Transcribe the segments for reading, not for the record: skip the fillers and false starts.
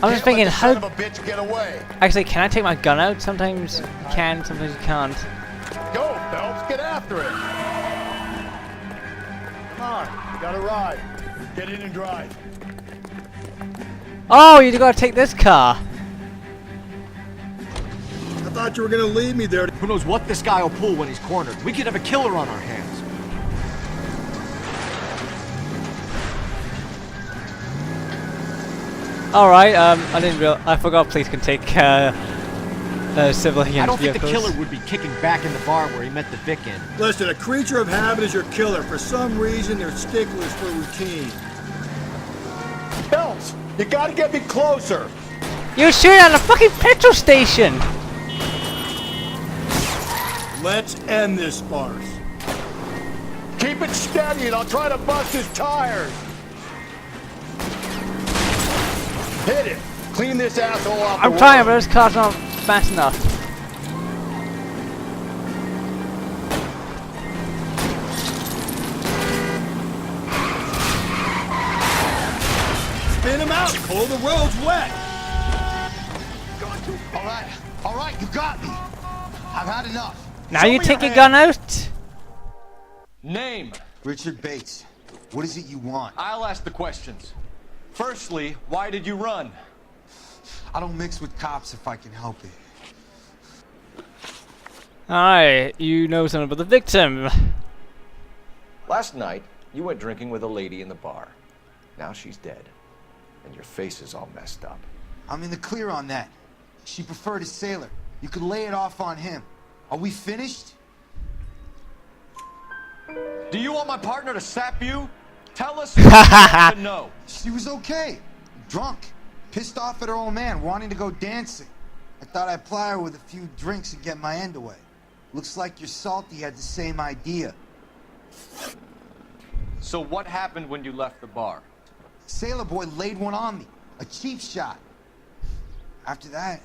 I'm just thinking, how... Son of a bitch, get away. Actually, can I take my gun out? Sometimes you can, sometimes you can't. Go, Phelps, get after it. Come on, you gotta ride. Get in and drive. Oh, you gotta take this car. I thought you were gonna leave me there. Who knows what this guy will pull when he's cornered? We could have a killer on our hands. Alright, I forgot police can take civilian vehicles. I don't think the killer would be kicking back in the bar where he met the Vic in. Listen, a creature of habit is your killer. For some reason, they're sticklers for routine. Phelps, you gotta get me closer. You're shooting at a fucking petrol station! Let's end this farce. Keep it steady and I'll try to bust his tires. Hit it. Clean this asshole off. I'm trying, but this car's not fast enough. Spin him out, Cole. The road's wet. All right, you got me. I've had enough. Now you take your gun out? Name. Richard Bates, what is it you want? I'll ask the questions. Firstly, why did you run? I don't mix with cops if I can help it. Alright, you know something about the victim. Last night, you went drinking with a lady in the bar. Now she's dead. And your face is all messed up. I'm in the clear on that. She preferred a sailor. You could lay it off on him. Are we finished? Do you want my partner to sap you? Tell us what you want to know. She was okay. Drunk. Pissed off at her old man, wanting to go dancing. I thought I'd ply her with a few drinks and get my end away. Looks like your salty had the same idea. So what happened when you left the bar? Sailor boy laid one on me. A cheap shot. After that,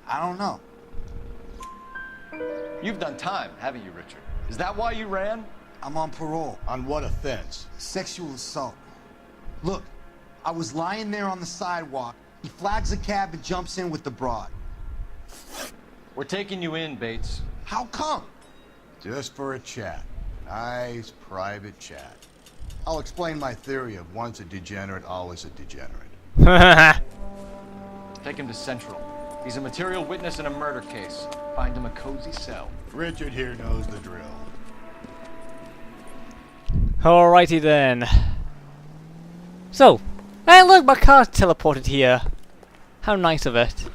I don't know. You've done time, haven't you, Richard? Is that why you ran? I'm on parole. On what offense? Sexual assault. Look, I was lying there on the sidewalk. He flags a cab and jumps in with the broad. We're taking you in, Bates. How come? Just for a chat. Nice private chat. I'll explain my theory of once a degenerate, always a degenerate. Take him to Central. He's a material witness in a murder case. Find him a cozy cell. Richard here knows the drill. Alrighty then. So, hey look, my car's teleported here. How nice of it.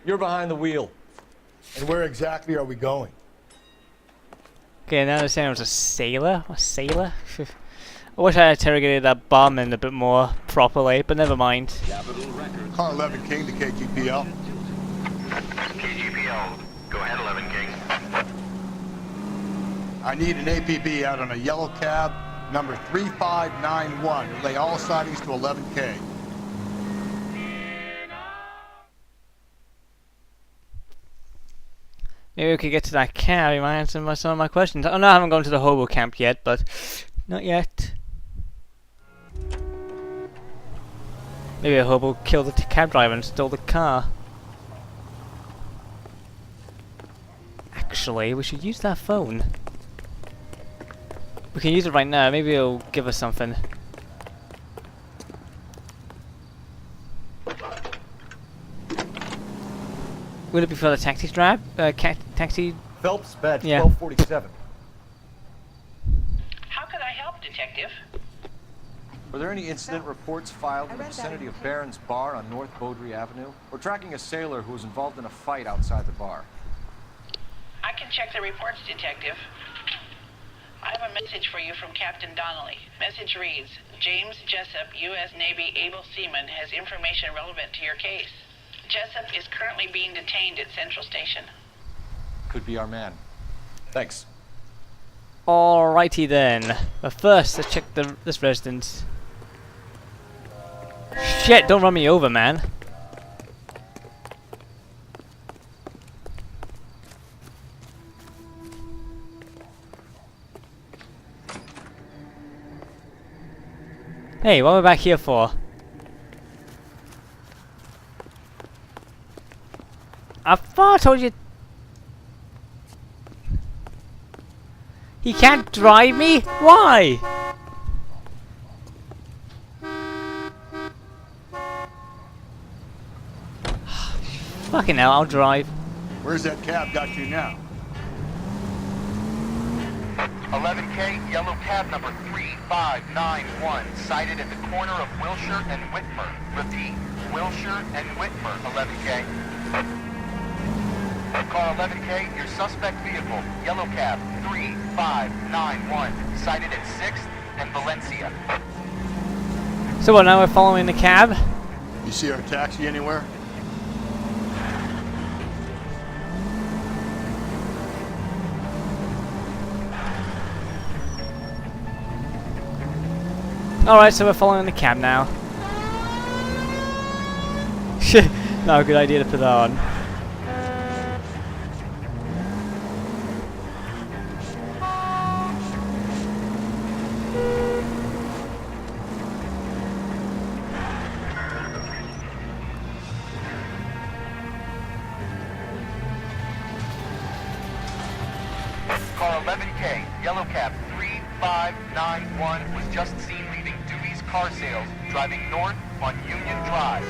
You're behind the wheel. And where exactly are we going? Okay, now they're saying I was a sailor? A sailor? I wish I had interrogated that barman a bit more properly, but never mind. Car 11 King to KGPL. KGPL. Go ahead, 11 King. I need an APB out on a yellow cab, number 3591. Relay all sightings to 11K. Maybe we could get to that cab, you might answer some of my questions. Oh no, I haven't gone to the hobo camp yet, but not yet. Maybe a hobo killed the cab driver and stole the car. Actually, we should use that phone. We can use it right now, maybe it'll give us something. Would it be for the taxi drive? Taxi? Phelps, badge Yeah. 1247. How can I help, Detective? Were there any incident reports filed in the vicinity of Barron's Bar on North Beaudry Avenue? We're tracking a sailor who was involved in a fight outside the bar. I can check the reports, Detective. I have a message for you from Captain Donnelly. Message reads, James Jessup, U.S. Navy able seaman, has information relevant to your case. Jessup is currently being detained at Central Station. Could be our man. Thanks. Alrighty then. But first, let's check this residence. Shit, don't run me over, man. Hey, what am I back here for? I thought I told you. He can't drive me? Why? Fucking hell, I'll drive. Where's that cab got you now? 11K, yellow cab number 3591, sighted at the corner of Wilshire and Whitmer. Repeat, Wilshire and Whitmer, 11K. Car 11K, your suspect vehicle, yellow cab 3591, sighted at 6th and Valencia. So what, now we're following the cab? You see our taxi anywhere? Alright, so we're following the cab now. Shit, not a good idea to put that on. Car 11K, yellow cab 3591, was just seen leaving Dewey's Car Sales, driving north on Union Drive.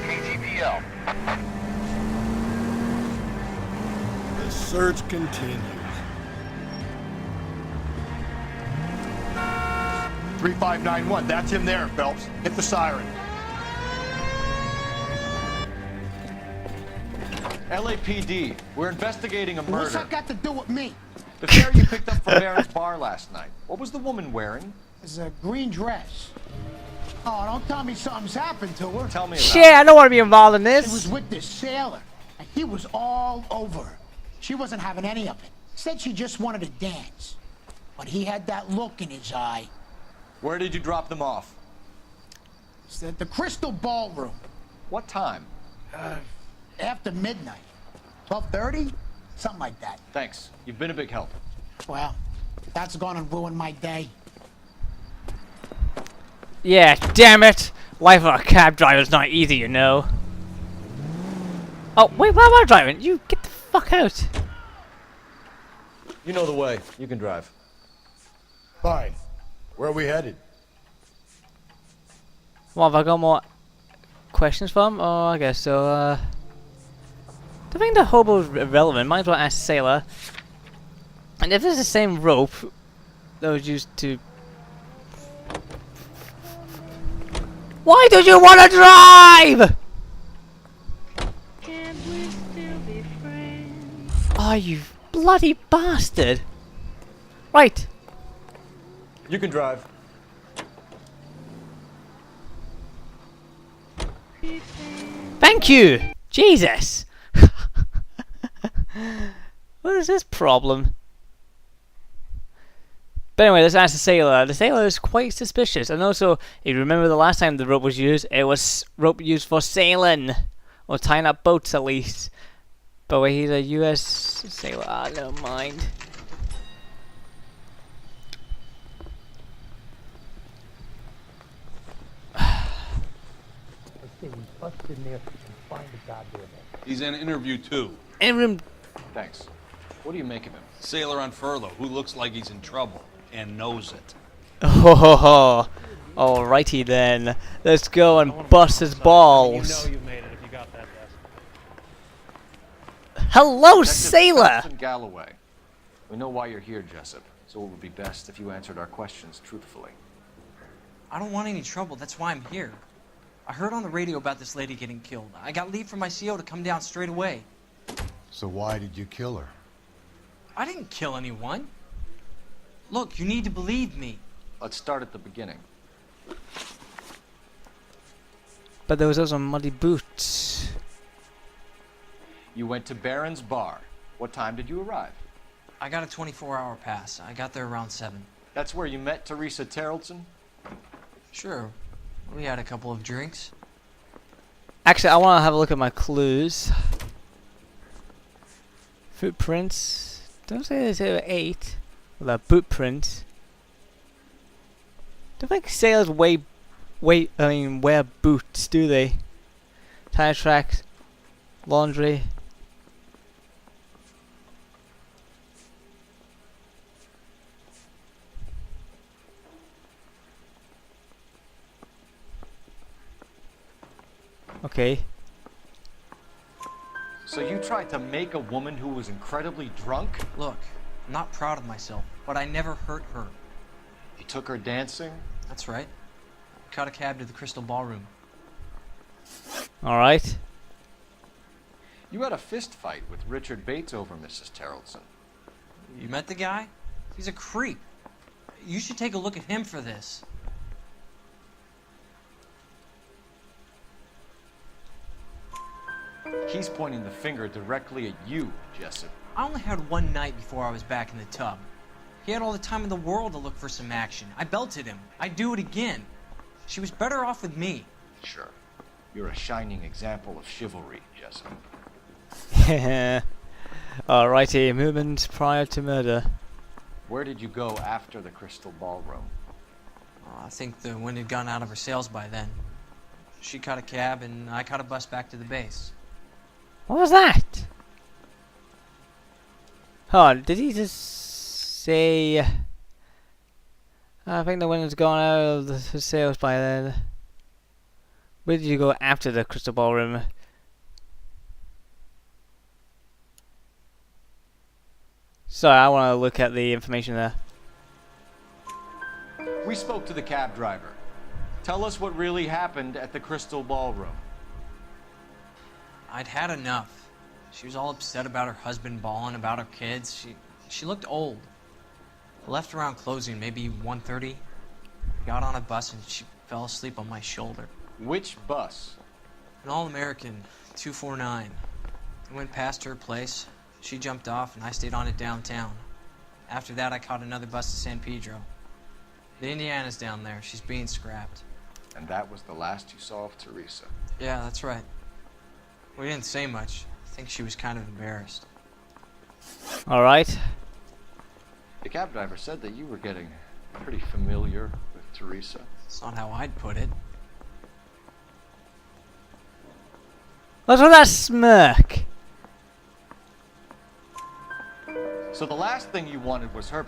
KGPL. The search continues. 3591, that's him there, Phelps. Hit the siren. LAPD, we're investigating a murder. What's that got to do with me? The fare you picked up from Barron's bar last night. What was the woman wearing? It's a green dress. Oh, don't tell me something's happened to her. Tell me about Shit, I don't want to be involved in She was this. with this sailor, and he was all over her. She wasn't having any of it. Said she just wanted to dance. But he had that look in his eye. Where did you drop them off? It's at the Crystal Ballroom, What time? after midnight. 12:30? Something like that. Thanks. You've been a big help. Well, that's gonna ruin my day. Yeah, damn it. Life of a cab driver is not easy, you know. Oh, wait, why am I driving? You get the fuck out. You know the way. You can drive. Fine. Where are we headed? What, have I got more questions for him? Oh, I guess so, I think the hobo's irrelevant. Might as well ask Sailor. And if it's the same rope that was used to... Why don't you want to drive? Can we still be friends? Oh, you bloody bastard. Right. You can drive. Thank you. Jesus. What is this problem? But anyway, let's ask the sailor. The sailor is quite suspicious. And also, if you remember the last time the rope was used, it was rope used for sailing. Or tying up boats at least. But wait, he's a US sailor. Ah, never mind. He's in interview 2. In room. Thanks. What do you make of him? Sailor on furlough who looks like he's in trouble and knows it. Oh, alrighty then. Let's go and bust his balls. You know you made it if you got that desk. Hello, Detective sailor. Thompson Galloway. We know why you're here, Jessup. So it would be best if you answered our questions truthfully. I don't want any trouble. That's why I'm here. I heard on the radio about this lady getting killed. I got leave from my CO to come down straight away. So why did you kill her? I didn't kill anyone. Look, you need to believe me. Let's start at the beginning. But there was also muddy boots. You went to Barron's bar. What time did you arrive? I got a 24-hour pass. I got there around 7. That's where you met Teresa Terrellson? Sure. We had a couple of drinks. Actually, I want to have a look at my clues. Footprints. Don't say there's 8. Well, a boot print. Don't think sailors wear boots, do they? Tire tracks, laundry, Okay. So you tried to make a woman who was incredibly drunk? Look, I'm not proud of myself, but I never hurt her. You took her dancing? That's right. Caught a cab to the Crystal Ballroom. Alright. You had a fist fight with Richard Bates over Mrs. Terrelson. You met the guy? He's a creep. You should take a look at him for this. He's pointing the finger directly at you, Jessup. I only had one night before I was back in the tub. He had all the time in the world to look for some action. I belted him. I'd do it again. She was better off with me. Sure. You're a shining example of chivalry, Jessup. Alrighty, movement prior to murder. Where did you go after the Crystal Ballroom? I think the wind had gone out of her sails by then. She caught a cab and I caught a bus back to the base. What was that? Oh, did he just say... I think the wind has gone out of the sails by then. Where did you go after the Crystal Ballroom? Sorry, I want to look at the information there. We spoke to the cab driver. Tell us what really happened at the Crystal Ballroom. I'd had enough. She was all upset about her husband bawling about her kids. She looked old. I left around closing, maybe 1:30. Got on a bus and she fell asleep on my shoulder. Which bus? An All-American 249. I went past her place. She jumped off and I stayed on it downtown. After that, I caught another bus to San Pedro. The Indiana's down there. She's being scrapped. And that was the last you saw of Teresa. Yeah, that's right. We didn't say much. I think she was kind of embarrassed. Alright. The cab driver said that you were getting pretty familiar with Teresa. It's not how I'd put it. What's with that smirk? So the last thing you wanted was her